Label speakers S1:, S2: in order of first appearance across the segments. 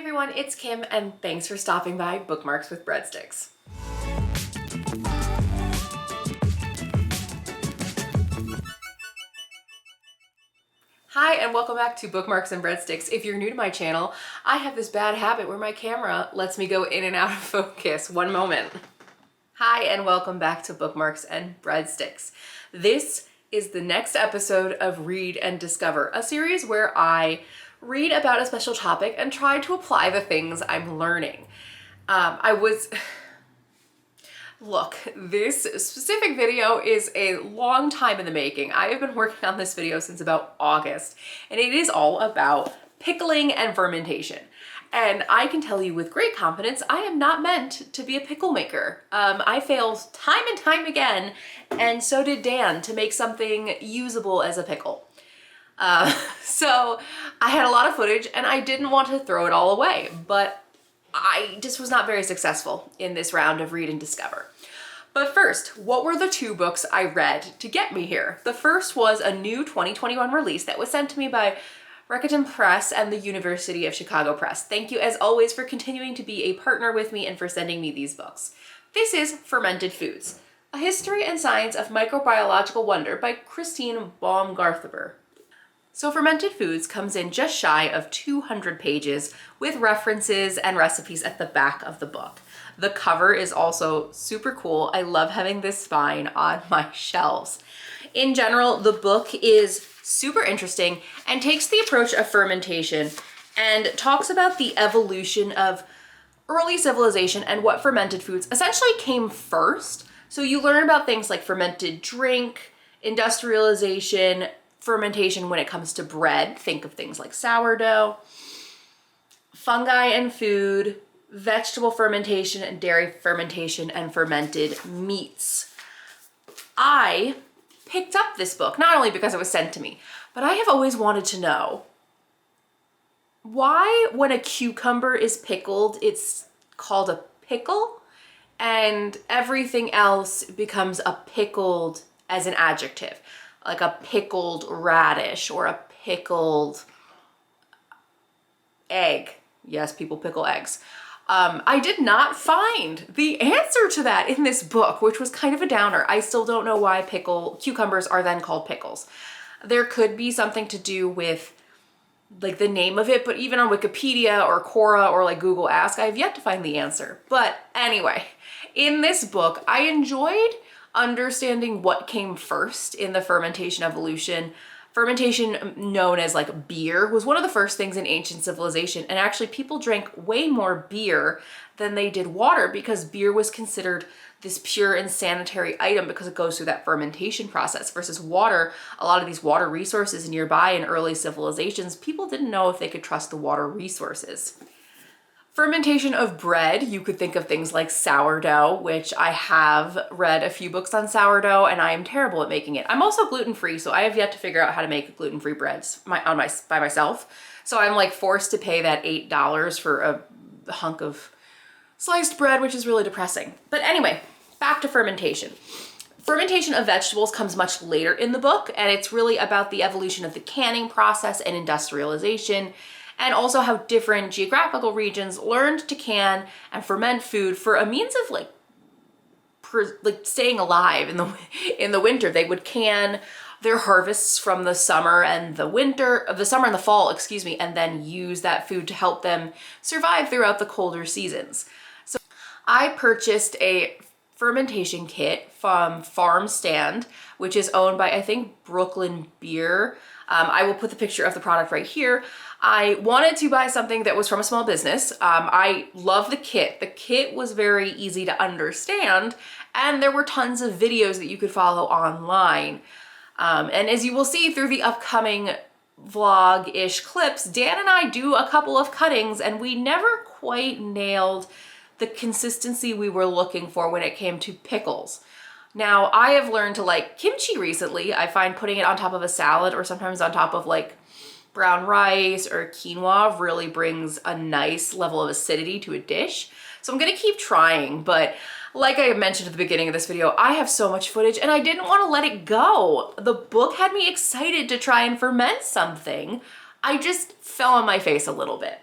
S1: everyone, it's Kim and thanks for stopping by Bookmarks with Breadsticks. Hi and welcome back to Bookmarks and Breadsticks. If you're new to my channel, I have this bad habit where my camera lets me go in and out of focus. One moment. Hi and welcome back to Bookmarks and Breadsticks. This is the next episode of Read and Discover, a series where I read about a special topic and try to apply the things I'm learning. Look, this specific video is a long time in the making. I have been working on this video since about August, and it is all about pickling and fermentation. And I can tell you with great confidence, I am not meant to be a pickle maker. I failed time and time again, and so did Dan, to make something usable as a pickle. So I had a lot of footage and I didn't want to throw it all away, but I just was not very successful in this round of Read and Discover. But first, what were the two books I read to get me here? The first was a new 2021 release that was sent to me by Rakuten Press and the University of Chicago Press. Thank you as always for continuing to be a partner with me and for sending me these books. This is Fermented Foods, A History and Science of Microbiological Wonder by Christine Baumgartner. So Fermented Foods comes in just shy of 200 pages with references and recipes at the back of the book. The cover is also super cool. I love having this spine on my shelves. In general, the book is super interesting and takes the approach of fermentation and talks about the evolution of early civilization and what fermented foods essentially came first. So you learn about things like fermented drink, industrialization, fermentation when it comes to bread. Think of things like sourdough, fungi and food, vegetable fermentation and dairy fermentation, and fermented meats. I picked up this book, not only because it was sent to me, but I have always wanted to know why when a cucumber is pickled, it's called a pickle, and everything else becomes a pickled as an adjective. Like a pickled radish or a pickled egg. Yes, people pickle eggs. I did not find the answer to that in this book, which was kind of a downer. I still don't know why cucumbers are then called pickles. There could be something to do with like the name of it, but even on Wikipedia or Quora or like Google Ask, I have yet to find the answer. But anyway, in this book, I enjoyed understanding what came first in the fermentation evolution. Fermentation, known as like beer, was one of the first things in ancient civilization, and actually people drank way more beer than they did water because beer was considered this pure and sanitary item because it goes through that fermentation process, versus water. A lot of these water resources nearby in early civilizations, people didn't know if they could trust the water resources. Fermentation of bread, you could think of things like sourdough, which I have read a few books on sourdough and I am terrible at making it. I'm also gluten-free, so I have yet to figure out how to make gluten-free breads by myself. So I'm like forced to pay that $8 for a hunk of sliced bread, which is really depressing. But anyway, back to fermentation. Fermentation of vegetables comes much later in the book, and it's really about the evolution of the canning process and industrialization, and also how different geographical regions learned to can and ferment food for a means of like staying alive in the winter. They would can their harvests from the summer and the fall, and then use that food to help them survive throughout the colder seasons. So I purchased a fermentation kit from Farm Stand, which is owned by, I think, Brooklyn Beer. I will put the picture of the product right here. I wanted to buy something that was from a small business. I love the kit. The kit was very easy to understand, and there were tons of videos that you could follow online. And as you will see through the upcoming vlog-ish clips, Dan and I do a couple of cuttings, and we never quite nailed the consistency we were looking for when it came to pickles. Now, I have learned to like kimchi recently. I find putting it on top of a salad or sometimes on top of like brown rice or quinoa really brings a nice level of acidity to a dish. So I'm gonna keep trying, but like I mentioned at the beginning of this video, I have so much footage and I didn't want to let it go. The book had me excited to try and ferment something. I just fell on my face a little bit.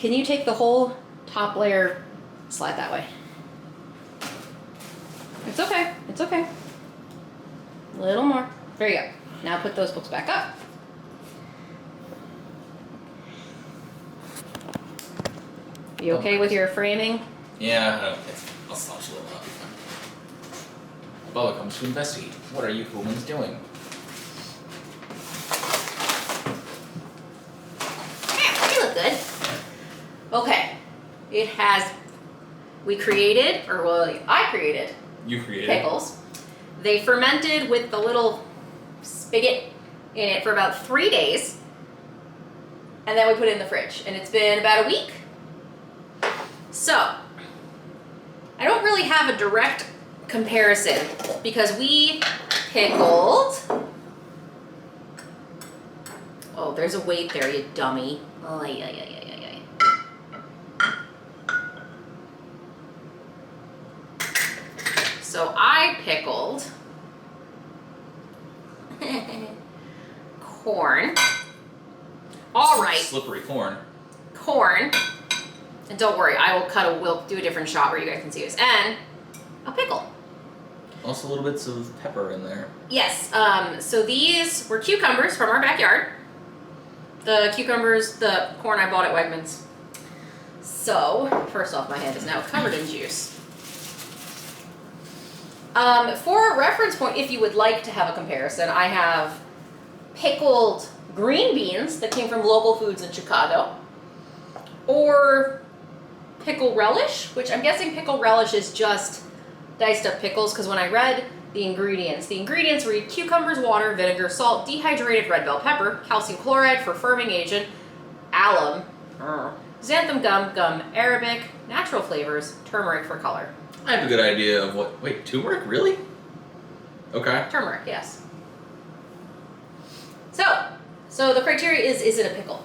S1: Can you take the whole top layer, slide that way? It's okay, it's okay. A little more. There you go. Now put those books back up. You okay with your framing?
S2: Yeah, I'll slouch a little. That'll be fine. Bubba comes to investigate. What are you humans doing?
S1: Yeah, they look good. Okay. It has, we created, or well, I created.
S2: You created.
S1: Pickles. They fermented with the little spigot in it for about 3 days. And then we put it in the fridge. And it's been about a week. So, I don't really have a direct comparison because we pickled. Oh, there's a weight there, you dummy. Oh, yeah. So I pickled corn. All right.
S2: Slippery corn.
S1: Corn. And don't worry, we'll do a different shot where you guys can see this. And a pickle.
S2: Also little bits of pepper in there.
S1: Yes, so these were cucumbers from our backyard. The corn I bought at Wegmans. So, first off, my hand is now covered in juice. For a reference point, if you would like to have a comparison, I have pickled green beans that came from local foods in Chicago. Or pickle relish, which I'm guessing pickle relish is just diced up pickles, because when I read the ingredients read cucumbers, water, vinegar, salt, dehydrated red bell pepper, calcium chloride for firming agent, alum, xanthan gum, Arabic, natural flavors, turmeric for color.
S2: I have a good idea of what. Wait, turmeric? Really? Okay.
S1: Turmeric, yes. So the criteria is it a pickle?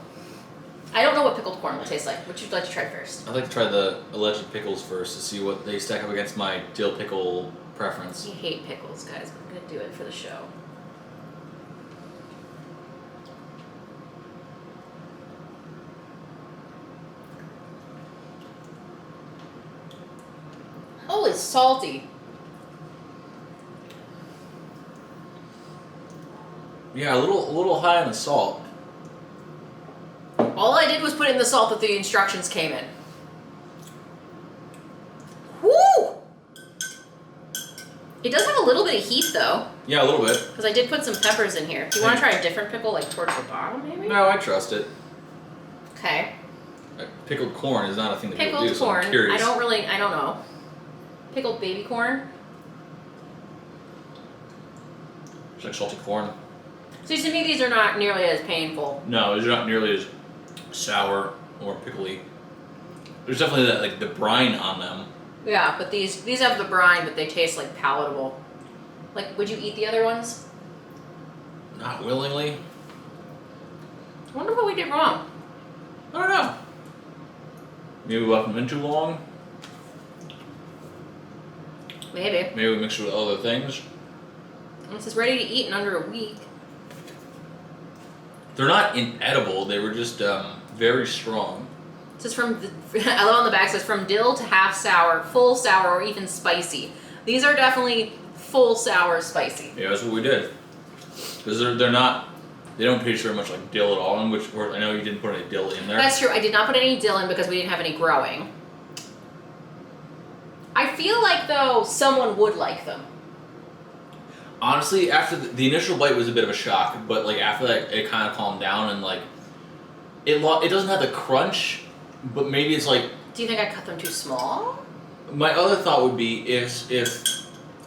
S1: I don't know what pickled corn will taste like. What would you like to try first?
S2: I'd like to try the alleged pickles first to see what they stack up against my dill pickle preference.
S1: You hate pickles, guys. I'm gonna do it for the show. Oh, it's salty.
S2: Yeah, a little high on the salt.
S1: All I did was put in the salt that the instructions came in. Woo! It does have a little bit of heat though.
S2: Yeah, a little bit.
S1: Because I did put some peppers in here. Do you want to try a different pickle, like towards the bottom, maybe?
S2: No, I trust it.
S1: Okay.
S2: Pickled corn is not a thing that people do,
S1: Pickled corn.
S2: so I'm curious.
S1: I don't know. Pickled baby corn.
S2: It's like salty corn.
S1: So to me, these are not nearly as painful.
S2: No, they're not nearly as sour or pickly. There's definitely that, like, the brine on them.
S1: Yeah, but these have the brine, but they taste like palatable. Like, would you eat the other ones?
S2: Not willingly.
S1: I wonder what we did wrong.
S2: I don't know. Maybe we left them in too long.
S1: Maybe.
S2: Maybe we mixed it with other things.
S1: This is ready to eat in under a week.
S2: They're not inedible. They were just very strong.
S1: It says I love on the back, it says from dill to half sour, full sour, or even spicy. These are definitely full sour spicy.
S2: Yeah, that's what we did. Because they're not, they don't taste very much like dill at all, in which, or I know you didn't put any dill in there.
S1: That's true. I did not put any dill in because we didn't have any growing. I feel like, though, someone would like them.
S2: Honestly, after the initial bite was a bit of a shock, but like after that, it kind of calmed down and like it doesn't have the crunch, but maybe it's like.
S1: Do you think I cut them too small?
S2: My other thought would be if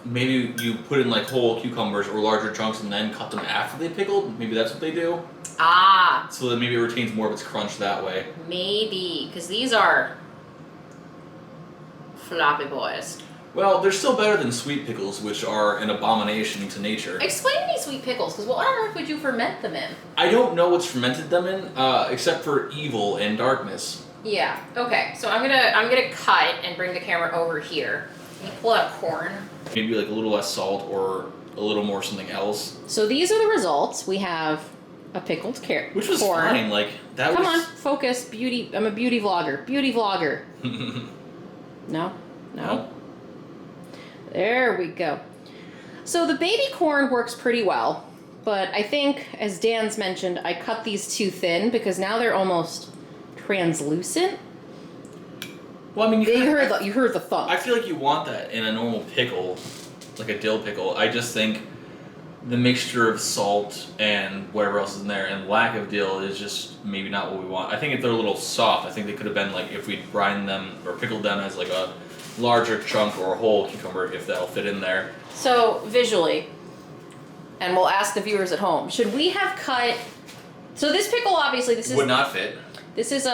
S2: maybe you put in like whole cucumbers or larger chunks and then cut them after they pickled. Maybe that's what they do.
S1: Ah.
S2: So that maybe it retains more of its crunch that way.
S1: Maybe, because these are floppy boys.
S2: Well, they're still better than sweet pickles, which are an abomination to nature.
S1: Explain to me sweet pickles, because what on earth would you ferment them in?
S2: I don't know what's fermented them in, except for evil and darkness.
S1: Yeah. Okay. So I'm gonna cut and bring the camera over here. Can you pull out corn?
S2: Maybe like a little less salt or a little more something else.
S1: So these are the results. We have a pickled carrot.
S2: Which was
S1: corn.
S2: fine. Like that
S1: Come
S2: was.
S1: on, focus. Beauty. I'm a beauty vlogger. Beauty vlogger. No. There we go. So the baby corn works pretty well, but I think, as Dan's mentioned, I cut these too thin because now they're almost translucent.
S2: Well, I mean,
S1: You heard the thump.
S2: I feel like you want that in a normal pickle, like a dill pickle. I just think the mixture of salt and whatever else is in there and lack of dill is just maybe not what we want. I think if they're a little soft, I think they could have been like if we brine them or pickled them as like a larger chunk or a whole cucumber, if that'll fit in there.
S1: So visually, and we'll ask the viewers at home, should we have cut? So this pickle, obviously, this is
S2: Would not fit.
S1: This is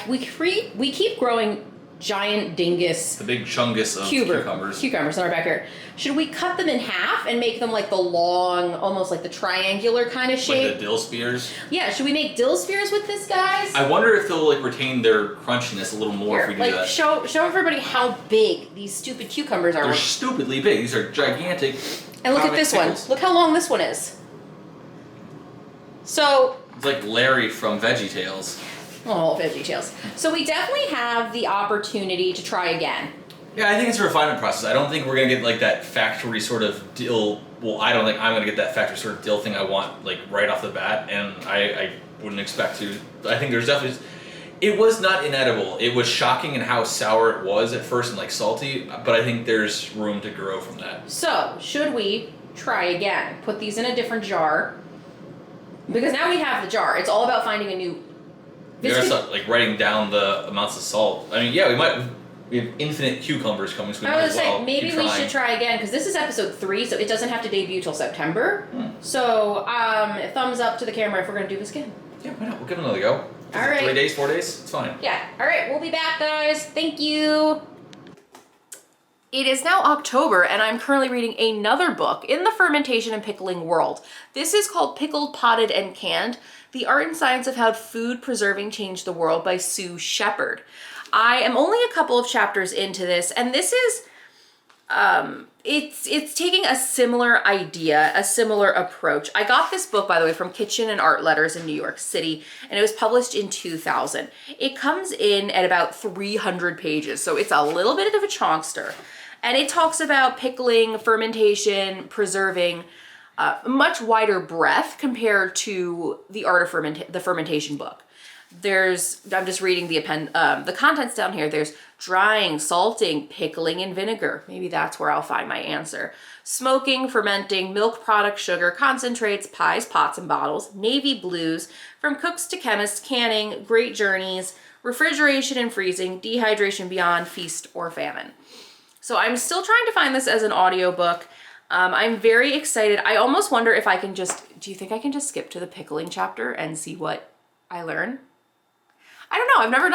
S1: we keep growing giant dingus.
S2: The big chungus of cucumbers.
S1: Cucumbers in our backyard. Should we cut them in half and make them like the long, almost like the triangular kind of shape?
S2: Like the dill spears.
S1: Yeah. Should we make dill spears with this, guys?
S2: I wonder if they'll like retain their crunchiness a little more
S1: Here,
S2: if we do
S1: like,
S2: that.
S1: Show everybody how big these stupid cucumbers are.
S2: They're stupidly big. These are gigantic.
S1: And look at this
S2: pickles.
S1: one. Look how long this one is. So.
S2: It's like Larry from VeggieTales.
S1: Oh, VeggieTales. So we definitely have the opportunity to try again.
S2: Yeah, I think it's a refinement process. I don't think we're gonna get like that factory sort of dill. Well, I don't think I'm gonna get that factory sort of dill thing I want like right off the bat, and I wouldn't expect to. I think there's definitely. It was not inedible. It was shocking in how sour it was at first and like salty, but I think there's room to grow from that.
S1: So should we try again? Put these in a different jar. Because now we have the jar. It's all about finding a new.
S2: You gotta start like writing down the amounts of salt. I mean, yeah, we have infinite cucumbers coming, so we
S1: I
S2: might
S1: was
S2: as well
S1: saying maybe
S2: keep
S1: we
S2: trying.
S1: should try again because this is episode 3, so it doesn't have to debut till September. So thumbs up to the camera if we're gonna do this again.
S2: Yeah, why not? We'll give it another go.
S1: All right.
S2: 3 days, 4 days, it's fine.
S1: Yeah. All right. We'll be back, guys. Thank you.
S3: It is now October, and I'm currently reading another book in the fermentation and pickling world. This is called Pickled, Potted, and Canned: The Art and Science of How Food Preserving Changed the World by Sue Shepherd. I am only a couple of chapters into this, and this is, it's taking a similar idea, a similar approach. I got this book, by the way, from Kitchen and Art Letters in New York City, and it was published in 2000. It comes in at about 300 pages, so it's a little bit of a chonkster. And it talks about pickling, fermentation, preserving, much wider breadth compared to the art of the fermentation book. I'm just reading the contents down here. There's drying, salting, pickling in vinegar. Maybe that's where I'll find my answer. Smoking, fermenting, milk product, sugar, concentrates, pies, pots, and bottles, navy blues, from cooks to chemists, canning, great journeys, refrigeration and freezing, dehydration beyond feast or famine. So I'm still trying to find this as an audiobook. I'm very excited. I almost wonder if I can do you think I can just skip to the pickling chapter and see what I learn? I don't know. I've never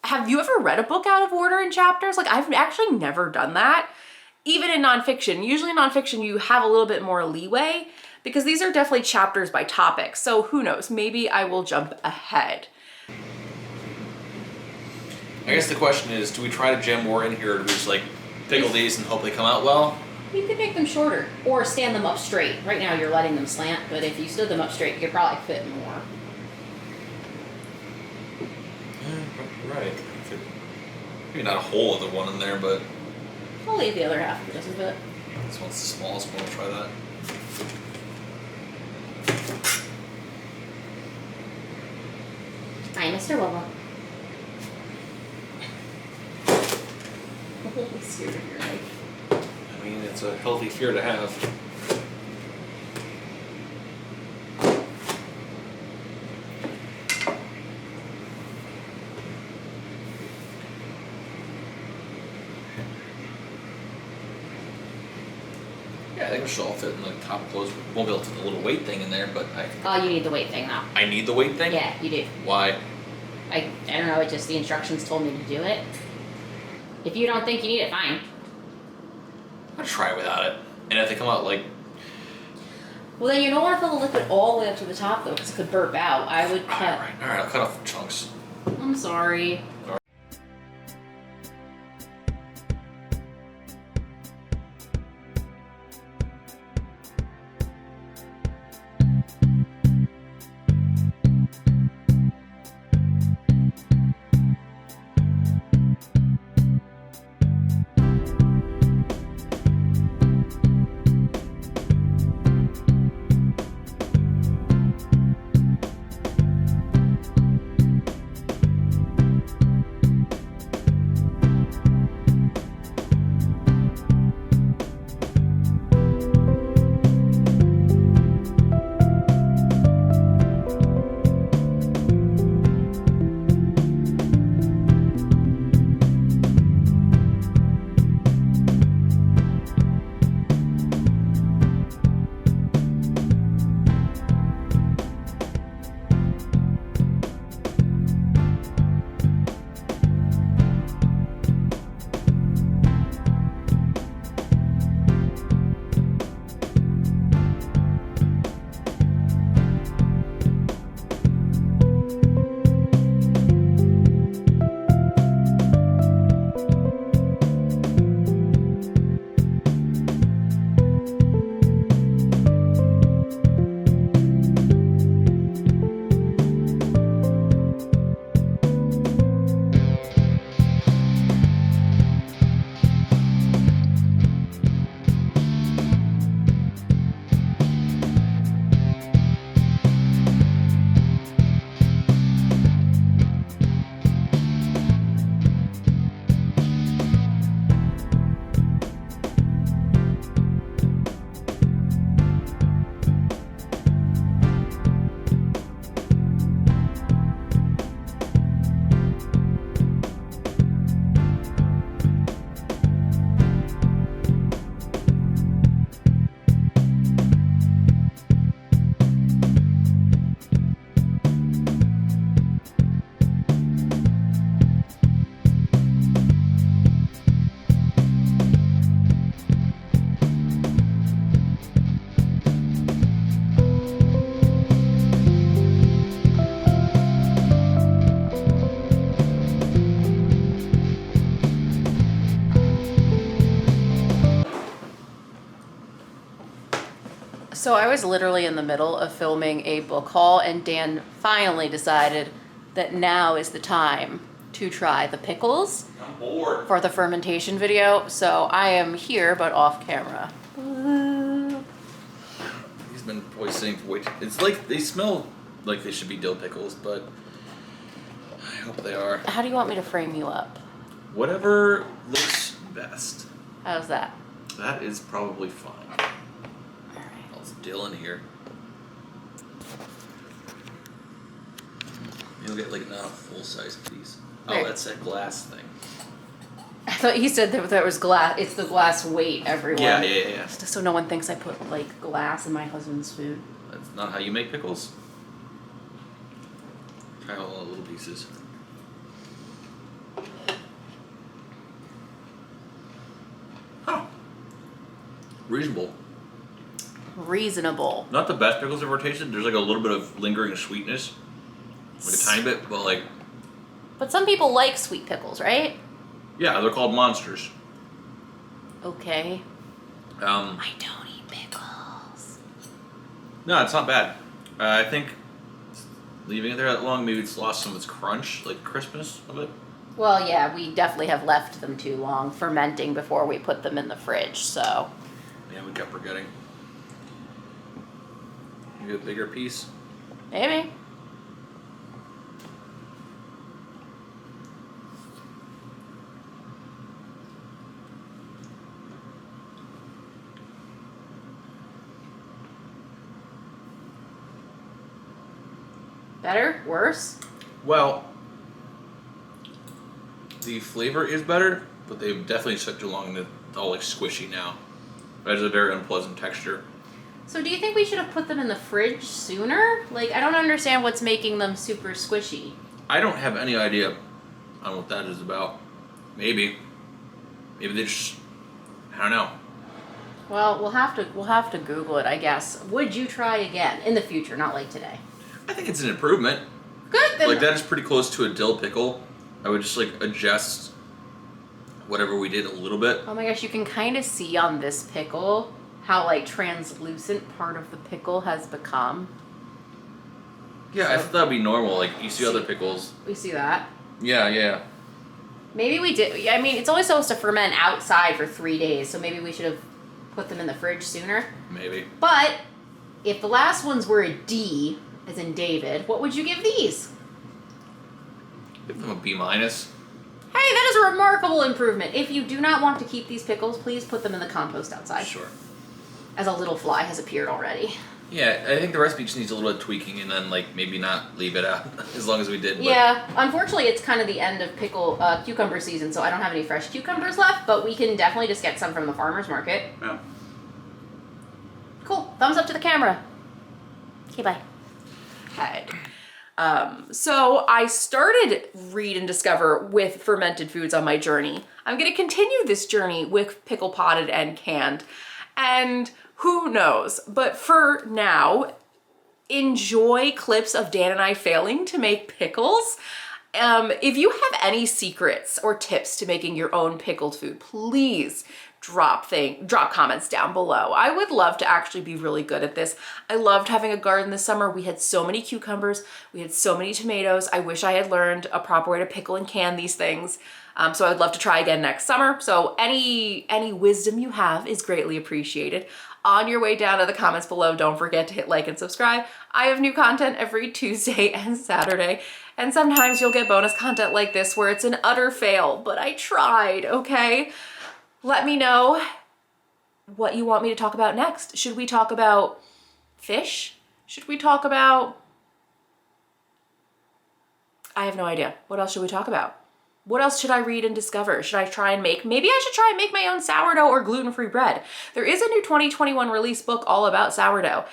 S3: have you ever read a book out of order in chapters? Like, I've actually never done that. Even in nonfiction. Usually in nonfiction you have a little bit more leeway because these are definitely chapters by topic. So who knows? Maybe I will jump ahead.
S2: I guess the question is, do we try to jam more in here, or do we just like pickle these and hope they come out well?
S1: You could make them shorter or stand them up straight. Right now you're letting them slant, but if you stood them up straight, you could probably fit more.
S2: Yeah, right. Maybe not a whole other one in there, but
S1: I'll leave the other half if it doesn't fit.
S2: this one's the smallest one. We'll try that.
S1: Hi, Mr. Willow. I'm scared of your knife.
S2: I mean, it's a healthy fear to have. Yeah, I think it should all fit in the top clothes. We won't be able to put the little weight thing in there, but
S1: Oh, you need the weight thing now.
S2: I need the weight thing?
S1: Yeah, you do.
S2: Why?
S1: I don't know, it just the instructions told me to do it. If you don't think you need it, fine.
S2: I'll try without it. And if they come out like...
S1: Well, then you don't want to fill the liquid all the way up to the top, though, because it could burp out. I would cut...
S2: Alright, I'll cut off chunks.
S1: I'm sorry.
S3: So I was literally in the middle of filming a book haul, and Dan finally decided that now is the time to try the pickles
S2: I'm bored.
S3: for the fermentation video. So I am here, but off camera.
S2: He's been poisoning for way too. It's like they smell like they should be dill pickles, but I hope they are.
S3: How do you want me to frame you up?
S2: Whatever looks best.
S3: How's that?
S2: That is probably fine. I'll dill in here. You'll get like not a full size piece. Oh,
S3: Right.
S2: that's that glass thing.
S3: I thought you said that there was glass. It's the glass weight, everyone.
S2: Yeah.
S3: Just so no one thinks I put like glass in my husband's food.
S2: That's not how you make pickles. Try all the little pieces. Huh. Reasonable.
S3: Reasonable.
S2: Not the best pickles I've ever tasted. There's like a little bit of lingering sweetness. Like a tiny bit, but like,
S3: But some people like sweet pickles, right?
S2: yeah, they're called monsters.
S3: Okay.
S2: Um,
S3: I don't eat pickles.
S2: no, it's not bad. I think leaving it there that long, maybe it's lost some of its crunch, like crispness of it.
S3: Well, yeah, we definitely have left them too long fermenting before we put them in the fridge, so.
S2: Yeah, we kept forgetting. Maybe a bigger piece.
S3: Maybe. Better? Worse?
S2: Well, the flavor is better, but they've definitely took too long and it's all like squishy now. That is a very unpleasant texture.
S3: So do you think we should have put them in the fridge sooner? Like, I don't understand what's making them super squishy.
S2: I don't have any idea on what that is about. Maybe they just, I don't know.
S3: Well, we'll have to Google it, I guess. Would you try again in the future, not like today?
S2: I think it's an improvement.
S3: Good. Then
S2: Like that is pretty close to a dill pickle. I would just like adjust whatever we did a little bit.
S3: Oh my gosh, you can kind of see on this pickle how like translucent part of the pickle has become.
S2: Yeah, I thought that'd be normal. Like you see other pickles.
S3: We see that.
S2: Yeah.
S3: Maybe we did. I mean, it's only supposed to ferment outside for 3 days, so maybe we should have put them in the fridge sooner.
S2: Maybe.
S3: But if the last ones were a D, as in David, what would you give these?
S2: Give them a B minus.
S3: Hey, that is a remarkable improvement. If you do not want to keep these pickles, please put them in the compost outside.
S2: Sure.
S3: As a little fly has appeared already.
S2: Yeah, I think the recipe just needs a little bit of tweaking and then like maybe not leave it out as long as we did. But
S3: Yeah, unfortunately it's kind of the end of cucumber season, so I don't have any fresh cucumbers left, but we can definitely just get some from the farmer's market.
S2: Yeah.
S3: Cool, thumbs up to the camera. Okay, bye.
S1: Head. So I started Read and Discover with fermented foods on my journey. I'm going to continue this journey with pickle potted and canned. And who knows, but for now, enjoy clips of Dan and I failing to make pickles. If you have any secrets or tips to making your own pickled food, please drop comments down below. I would love to actually be really good at this. I loved having a garden this summer. We had so many cucumbers, we had so many tomatoes. I wish I had learned a proper way to pickle and can these things. So I'd love to try again next summer. So any wisdom you have is greatly appreciated. On your way down to the comments below, don't forget to hit like and subscribe. I have new content every Tuesday and Saturday, and sometimes you'll get bonus content like this where it's an utter fail, but I tried, okay? Let me know what you want me to talk about next. Should we talk about fish? Should we talk about... I have no idea. What else should we talk about? What else should I read and discover? Should I try and make, maybe I should try and make my own sourdough or gluten-free bread. There is a new 2021 release book all about sourdough.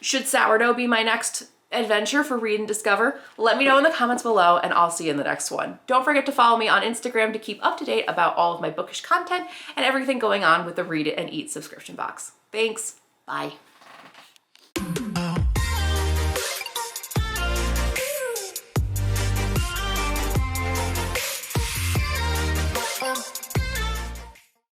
S1: Should sourdough be my next adventure for Read and Discover? Let me know in the comments below and I'll see you in the next one. Don't forget to follow me on Instagram to keep up to date about all of my bookish content and everything going on with the Read It and Eat subscription box. Thanks. Bye.